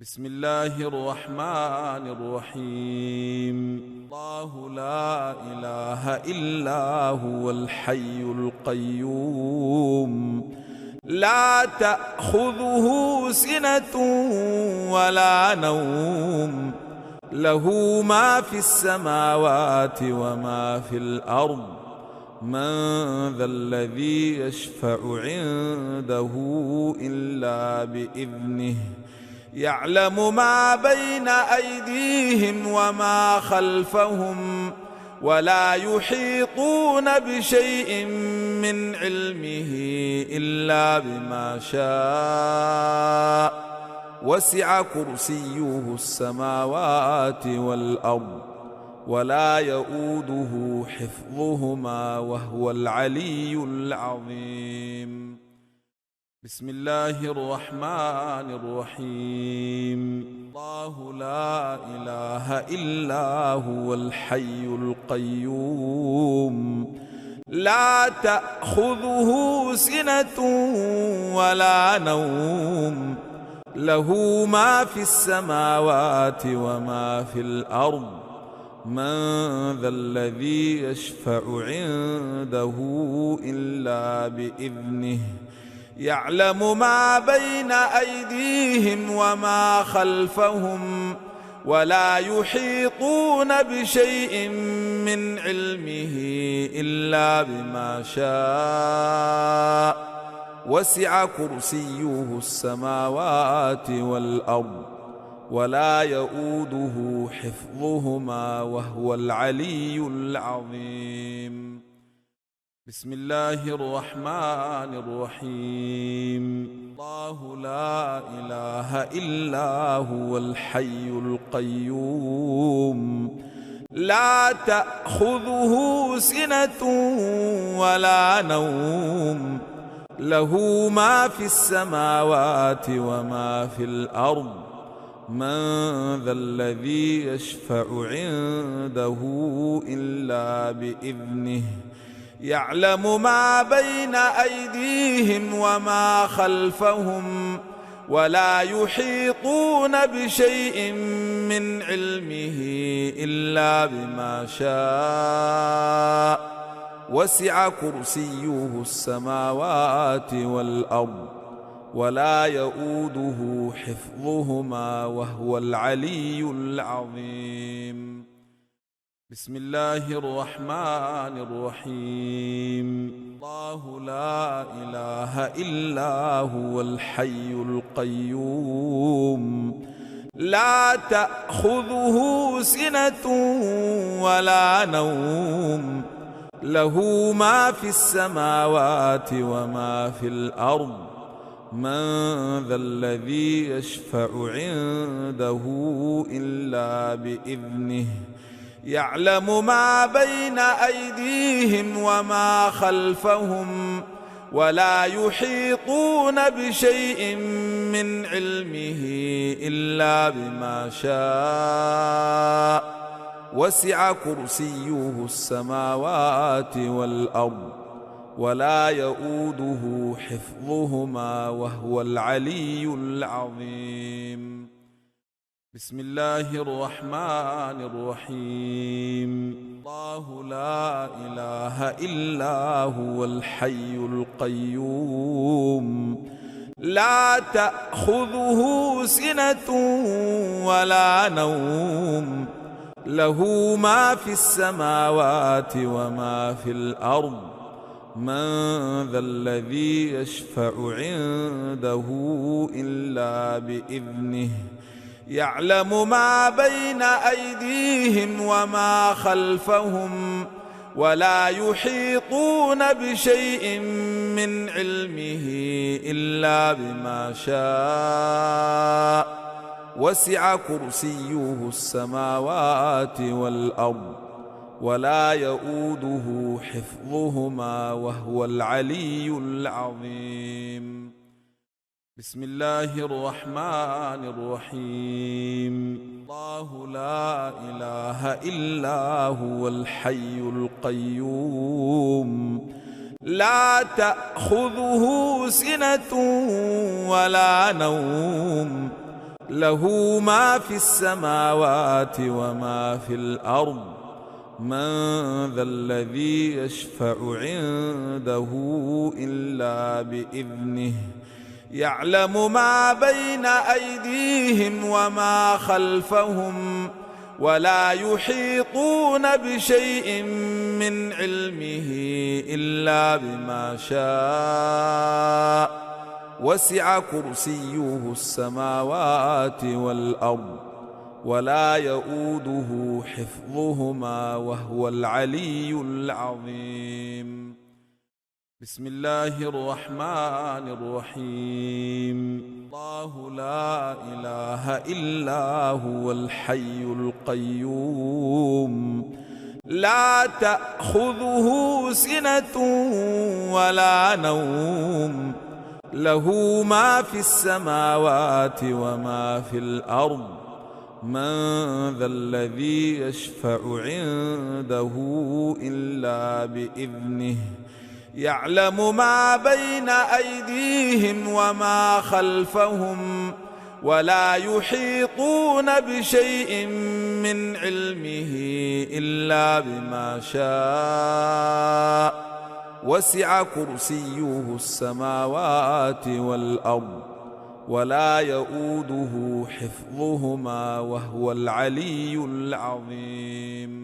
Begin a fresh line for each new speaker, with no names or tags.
بسم الله الرحمن الرحيم. الله لا إله إلا هو الحي القيوم لا تأخذه سنة ولا نوم له ما في السماوات وما في الأرض من ذا الذي يشفع عنده إلا بإذنه يعلم ما بين أيديهم وما خلفهم ولا يحيطون بشيء من علمه إلا بما شاء وسع كرسيه السماوات والأرض ولا يؤوده حفظهما وهو العلي العظيم. بسم الله الرحمن الرحيم. الله لا إله إلا هو الحي القيوم لا تأخذه سنة ولا نوم له ما في السماوات وما في الأرض من ذا الذي يشفع عنده إلا بإذنه يعلم ما بين أيديهم وما خلفهم ولا يحيطون بشيء من علمه إلا بما شاء وسع كرسيه السماوات والأرض ولا يؤوده حفظهما وهو العلي العظيم. بسم الله الرحمن الرحيم. الله لا إله إلا هو الحي القيوم لا تأخذه سنة ولا نوم له ما في السماوات وما في الأرض من ذا الذي يشفع عنده إلا بإذنه يعلم ما بين أيديهم وما خلفهم ولا يحيطون بشيء من علمه إلا بما شاء وسع كرسيه السماوات والأرض ولا يؤوده حفظهما وهو العلي العظيم. بسم الله الرحمن الرحيم. الله لا إله إلا هو الحي القيوم لا تأخذه سنة ولا نوم له ما في السماوات وما في الأرض من ذا الذي يشفع عنده إلا بإذنه يعلم ما بين أيديهم وما خلفهم ولا يحيطون بشيء من علمه إلا بما شاء وسع كرسيه السماوات والأرض ولا يؤوده حفظهما وهو العلي العظيم. بسم الله الرحمن الرحيم. الله لا إله إلا هو الحي القيوم لا تأخذه سنة ولا نوم له ما في السماوات وما في الأرض من ذا الذي يشفع عنده إلا بإذنه يعلم ما بين أيديهم وما خلفهم ولا يحيطون بشيء من علمه إلا بما شاء وسع كرسيه السماوات والأرض ولا يؤوده حفظهما وهو العلي العظيم. بسم الله الرحمن الرحيم. الله لا إله إلا هو الحي القيوم لا تأخذه سنة ولا نوم له ما في السماوات وما في الأرض من ذا الذي يشفع عنده إلا بإذنه يعلم ما بين أيديهم وما خلفهم ولا يحيطون بشيء من علمه إلا بما شاء وسع كرسيه السماوات والأرض ولا يؤوده حفظهما وهو العلي العظيم. بسم الله الرحمن الرحيم. الله لا إله إلا هو الحي القيوم لا تأخذه سنة ولا نوم له ما في السماوات وما في الأرض من ذا الذي يشفع عنده إلا بإذنه يعلم ما بين أيديهم وما خلفهم ولا يحيطون بشيء من علمه إلا بما شاء وسع كرسيه السماوات والأرض ولا يؤوده حفظهما وهو العلي العظيم.